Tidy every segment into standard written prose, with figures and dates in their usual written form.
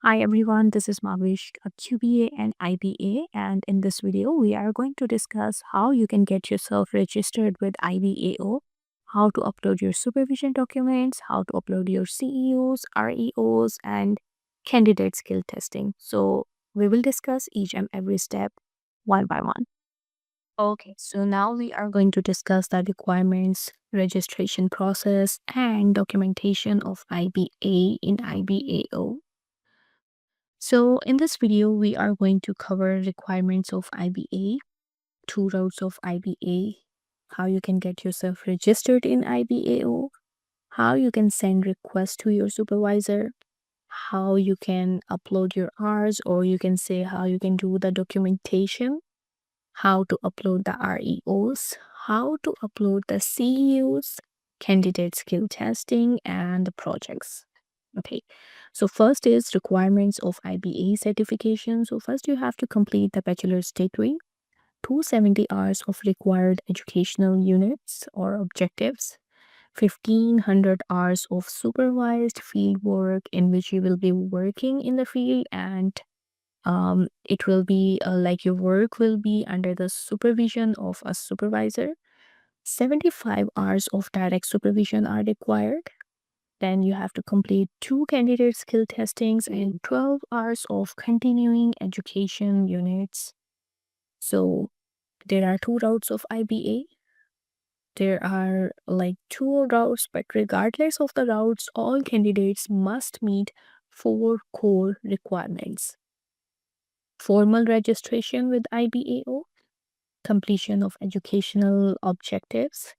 Hi everyone, this is Mavish, a QBA and IBA, and in this video, we are going to discuss how you can get yourself registered with IBAO, how to upload your supervision documents, how to upload your CEOs, REOs, and candidate skill testing. So, we will discuss each and every step one by one. Okay, so now we are going to discuss the requirements, registration process, and documentation of IBA in IBAO. So in this video, we are going to cover requirements of IBA, two routes of IBA, how you can get yourself registered in IBAO, how you can send requests to your supervisor, how you can upload your Rs, or you can say how you can do the documentation, how to upload the REOs, how to upload the CEOs, candidate skill testing, and the projects. Okay, so first is requirements of IBA certification. So first you have to complete the bachelor's degree, 270 hours of required educational units or objectives, 1500 hours of supervised field work in which you will be working in the field, and it will be like your work will be under the supervision of a supervisor. 75 hours of direct supervision are required. Then you have to complete 2 candidate skill testings and 12 hours of continuing education units. So there are two routes of IBA. There are like two routes, but regardless of the routes, all candidates must meet 4 core requirements: formal registration with IBAO, completion of educational objectives,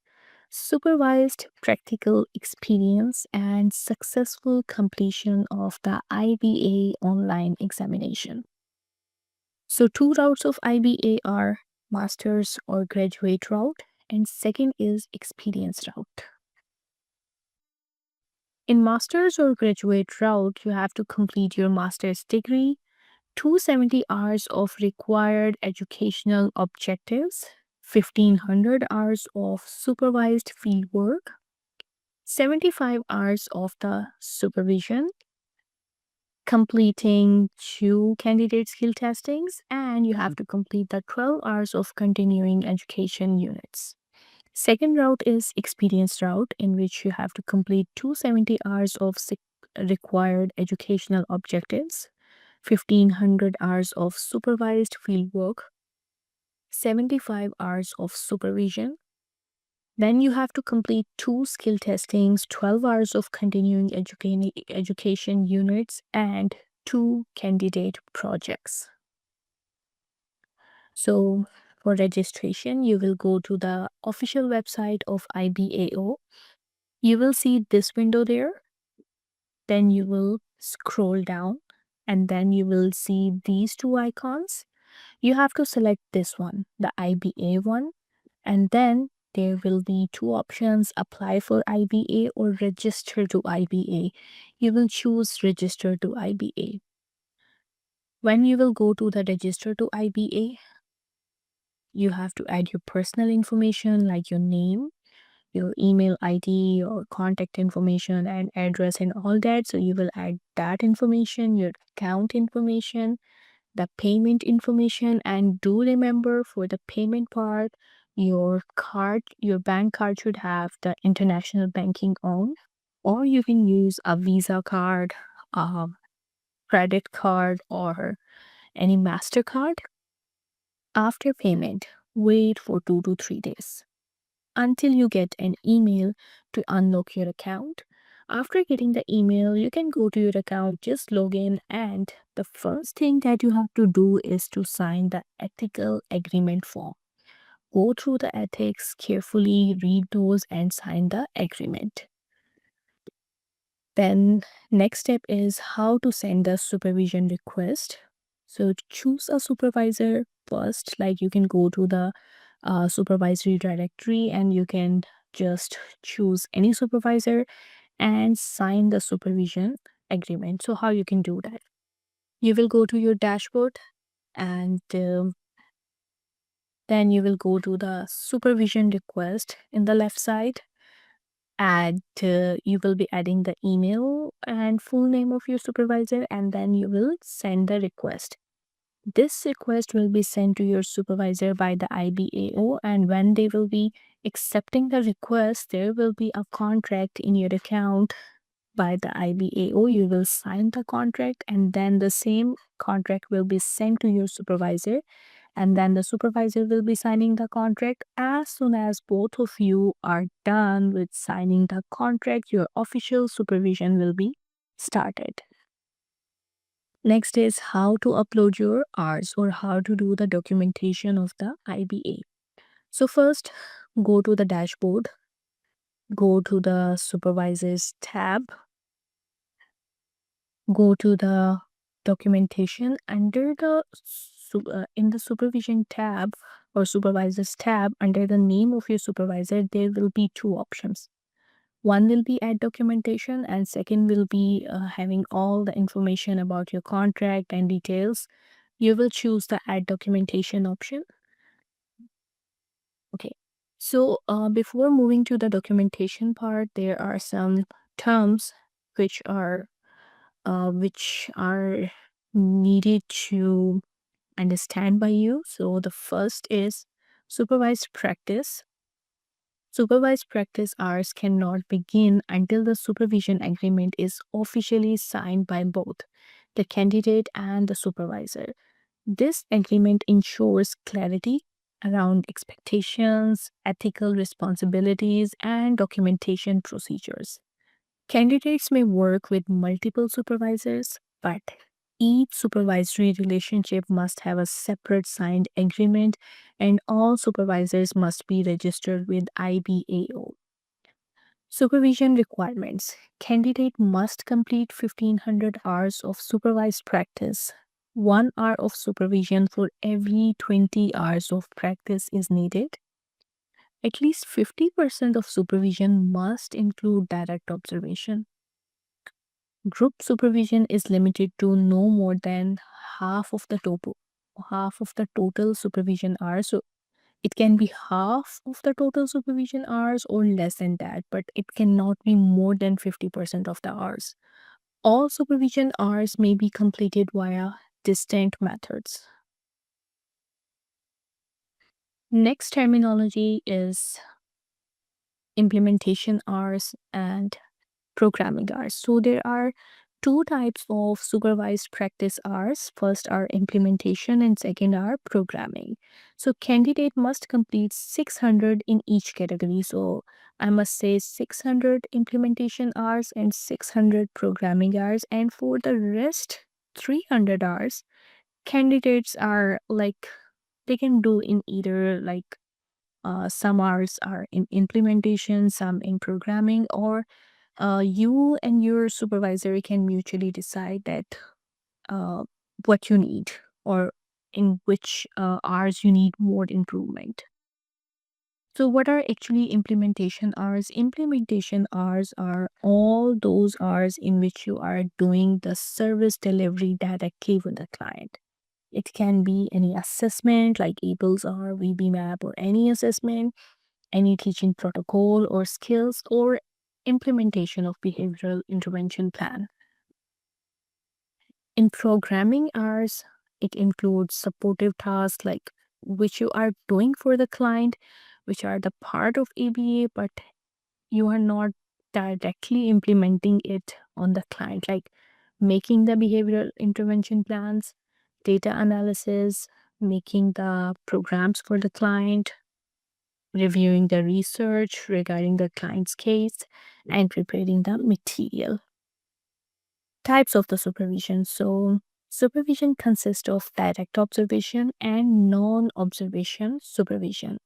supervised practical experience, and successful completion of the IBA online examination. So, two routes of IBA are master's or graduate route, and second is experience route. In master's or graduate route, you have to complete your master's degree, 270 hours of required educational objectives, 1500 hours of supervised field work, 75 hours of the supervision, completing 2 candidate skill testings, and you have to complete the 12 hours of continuing education units. Second route is experience route, in which you have to complete 270 hours of required educational objectives, 1500 hours of supervised field work, 75 hours of supervision. Then you have to complete 2 skill testings, 12 hours of continuing education units, and 2 candidate projects. So for registration, you will go to the official website of IBAO. You will see this window there. Then you will scroll down and then you will see these 2 icons. You have to select this one, the IBA one, and then there will be 2 options: apply for IBA or register to IBA. You will choose register to IBA. When you will go to the register to IBA, you have to add your personal information like your name, your email ID, your contact information, and address, and all that. So you will add that information, your account information, the payment information, and do remember for the payment part, your bank card should have the international banking on, or you can use a Visa card, a credit card, or any MasterCard. After payment, wait for 2 to 3 days until you get an email to unlock your account. After getting the email, you can go to your account, just log in, and the first thing that you have to do is to sign the ethical agreement form. Go through the ethics carefully, read those, and sign the agreement. Then, next step is how to send the supervision request. So, choose a supervisor first, like you can go to the supervisory directory and you can just choose any supervisor and sign the supervision agreement. So, how you can do that? You will go to your dashboard and then you will go to the supervision request in the left side, you will be adding the email and full name of your supervisor, and then you will send the request. This request will be sent to your supervisor by the IBAO, and when they will be accepting the request, there will be a contract in your account by the IBAO. You will sign the contract, and then the same contract will be sent to your supervisor, and then the supervisor will be signing the contract. As soon as both of you are done with signing the contract, your official supervision will be started. Next is how to upload your hours or how to do the documentation of the IBA. So first, go to the dashboard, go to the supervisors tab, go to the documentation. Under the in the supervision tab or supervisors tab, under the name of your supervisor, there will be two options. One will be add documentation, and second will be having all the information about your contract and details. You will choose the add documentation option. Okay. So before moving to the documentation part, there are some terms which are needed to understand by you. So the first is supervised practice. Supervised practice hours cannot begin until the supervision agreement is officially signed by both the candidate and the supervisor. This agreement ensures clarity around expectations, ethical responsibilities, and documentation procedures. Candidates may work with multiple supervisors, but each supervisory relationship must have a separate signed agreement, and all supervisors must be registered with IBAO. Supervision requirements. Candidate must complete 1500 hours of supervised practice. 1 hour of supervision for every 20 hours of practice is needed. At least 50% of supervision must include direct observation. Group supervision is limited to no more than half of the total supervision hours. So it can be half of the total supervision hours or less than that, but it cannot be more than 50% of the hours. All supervision hours may be completed via distinct methods. Next terminology is implementation hours and programming hours. So there are two types of supervised practice hours. First are implementation and second are programming. So candidate must complete 600 in each category. So I must say 600 implementation hours and 600 programming hours, and for the rest 300 hours candidates are like they can do in either like some hours are in implementation, some in programming, or you and your supervisor can mutually decide that uh, what you need or in which hours you need more improvement. So, what are actually implementation hours? Implementation hours are all those hours in which you are doing the service delivery directly with the client. It can be any assessment like ABLES or VB or any assessment, any teaching protocol or skills, or implementation of behavioral intervention plan. In programming hours, it includes supportive tasks like which you are doing for the client, which are the part of ABA, but you are not directly implementing it on the client, like making the behavioral intervention plans, data analysis, making the programs for the client, reviewing the research regarding the client's case, and preparing the material. Types of the supervision. So, supervision consists of direct observation and non observation supervision.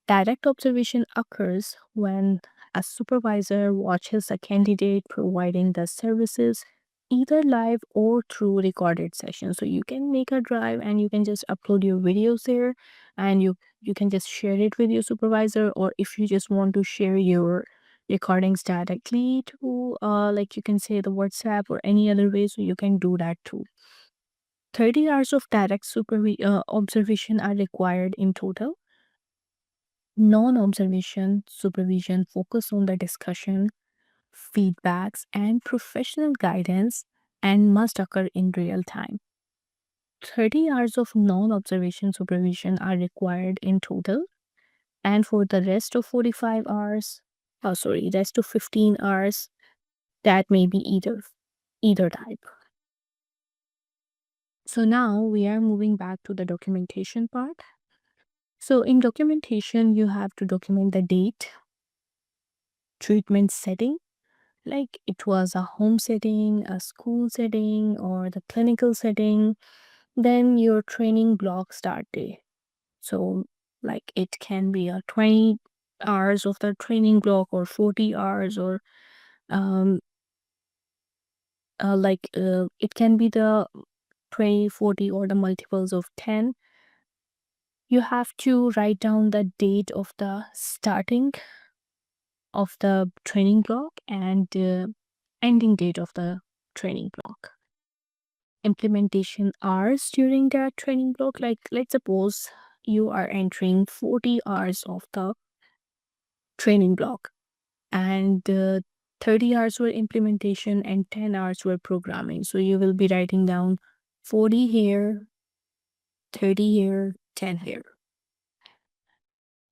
Direct observation occurs when a supervisor watches a candidate providing the services either live or through recorded sessions. So you can make a drive and you can just upload your videos there, and you can just share it with your supervisor, or if you just want to share your recordings directly to like you can say the WhatsApp or any other way, so you can do that too. 30 hours of direct observation are required in total. Non-observation supervision focus on the discussion, feedbacks, and professional guidance and must occur in real time. 30 hours of non-observation supervision are required in total, and for the rest of 45 hours, rest of 15 hours, that may be either type. So now we are moving back to the documentation part. So in documentation, you have to document the date, treatment setting, like it was a home setting, a school setting, or the clinical setting, then your training block start day. So like it can be a 20 hours of the training block or 40 hours or um it can be the 20, 40, or the multiples of 10. You have to write down the date of the starting of the training block and ending date of the training block. Implementation hours during that training block, like let's suppose you are entering 40 hours of the training block and 30 hours were implementation and 10 hours were programming. So you will be writing down 40 here, 30 here, 10 here.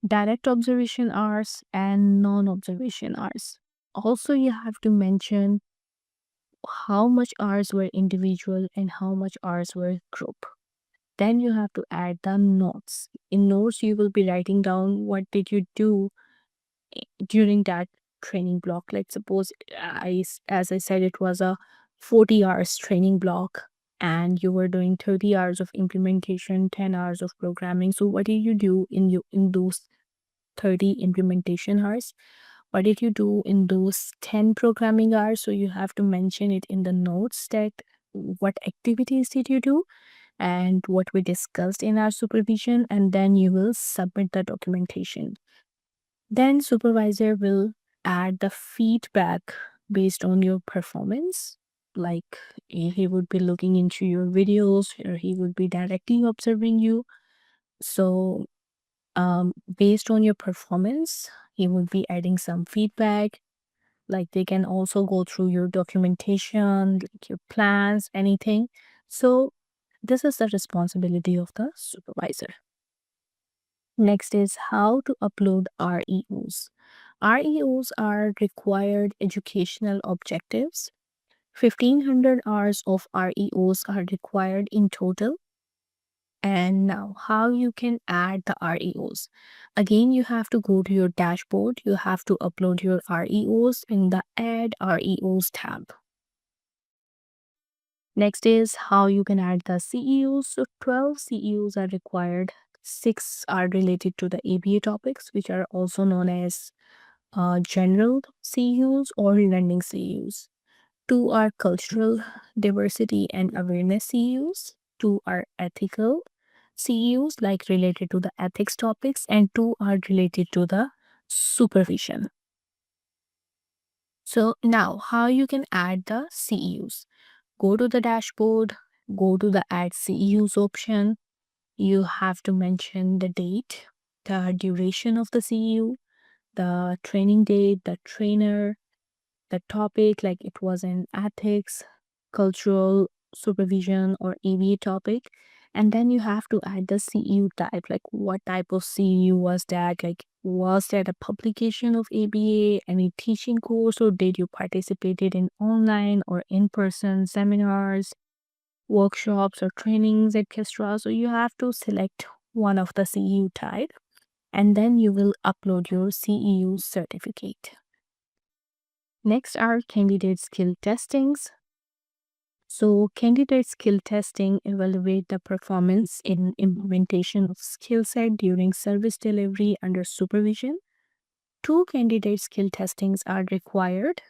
Direct observation hours and non-observation hours. Also, you have to mention how much hours were individual and how much hours were group. Then you have to add the notes. In notes, you will be writing down what did you do during that training block. Let's suppose as I said, it was a 40 hours training block and you were doing 30 hours of implementation, 10 hours of programming. So what did you do in those 30 implementation hours? What did you do in those 10 programming hours? So you have to mention it in the notes that what activities did you do and what we discussed in our supervision, and then you will submit the documentation. Then supervisor will add the feedback based on your performance. Like he would be looking into your videos or he would be directly observing you. So based on your performance, he would be adding some feedback. Like they can also go through your documentation, like your plans, anything. So this is the responsibility of the supervisor. Next is how to upload REOs. REOs are required educational objectives. 1500 hours of REOs are required in total. And now, how you can add the REOs? Again, you have to go to your dashboard. You have to upload your REOs in the Add REOs tab. Next is how you can add the CEOs. So 12 CEOs are required. 6 are related to the ABA topics, which are also known as general CEOs or learning CEOs. 2 are cultural diversity and awareness CEOs. 2 are ethical CEOs, like related to the ethics topics, and 2 are related to the supervision. So now how you can add the CEOs? Go to the dashboard, go to the add CEOs option. You have to mention the date, the duration of the CEU, the training date, the trainer, the topic, like it was in ethics, cultural supervision, or ABA topic. And then you have to add the CEU type, like what type of CEU was that? Like, was that a publication of ABA, any teaching course, or did you participated in online or in-person seminars, workshops, or trainings, etc.? So you have to select one of the CEU type, and then you will upload your CEU certificate. Next are candidate skill testings. So candidate skill testing evaluate the performance in implementation of skill set during service delivery under supervision. 2 candidate skill testings are required.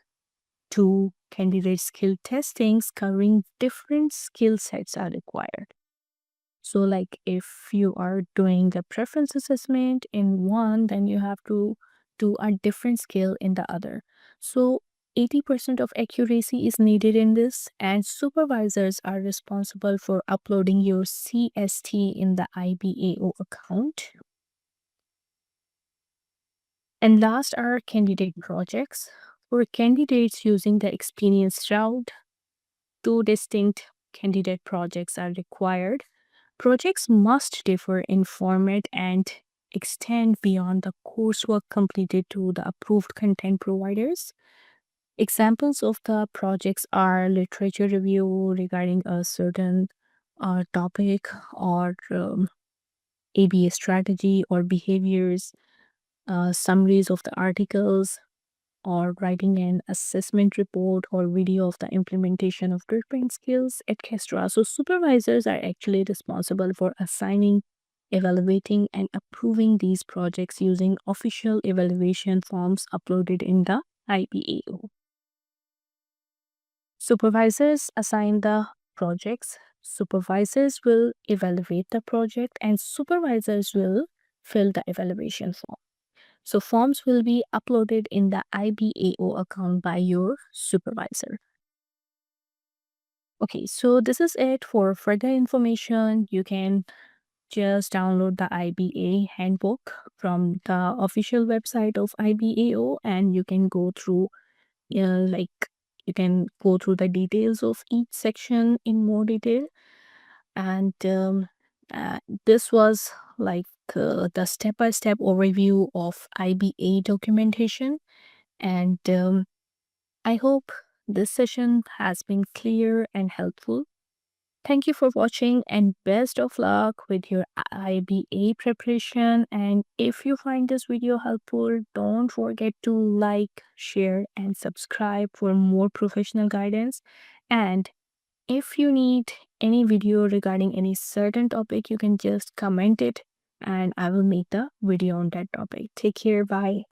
2 candidate skill testings covering different skill sets are required. So like if you are doing the preference assessment in one, then you have to do a different skill in the other. So 80% of accuracy is needed in this, and supervisors are responsible for uploading your CST in the IBAO account. And last are candidate projects. For candidates using the experience route, two distinct candidate projects are required. Projects must differ in format and extend beyond the coursework completed to the approved content providers. Examples of the projects are literature review regarding a certain topic, or ABA strategy or behaviors, summaries of the articles, or writing an assessment report or video of the implementation of tutoring skills, etc. So, supervisors are actually responsible for assigning, evaluating, and approving these projects using official evaluation forms uploaded in the IBAO. Supervisors assign the projects, supervisors will evaluate the project, and supervisors will fill the evaluation form. So, forms will be uploaded in the IBAO account by your supervisor. Okay, so this is it. For further information, you can just download the IBA handbook from the official website of IBAO, and you can go through, like, you can go through the details of each section in more detail. And uh, this was like the step-by-step overview of IBA documentation. And I hope this session has been clear and helpful. Thank you for watching, and best of luck with your IBA preparation. And if you find this video helpful, don't forget to like, share, and subscribe for more professional guidance. And if you need any video regarding any certain topic, you can just comment it and I will make the video on that topic. Take care. Bye.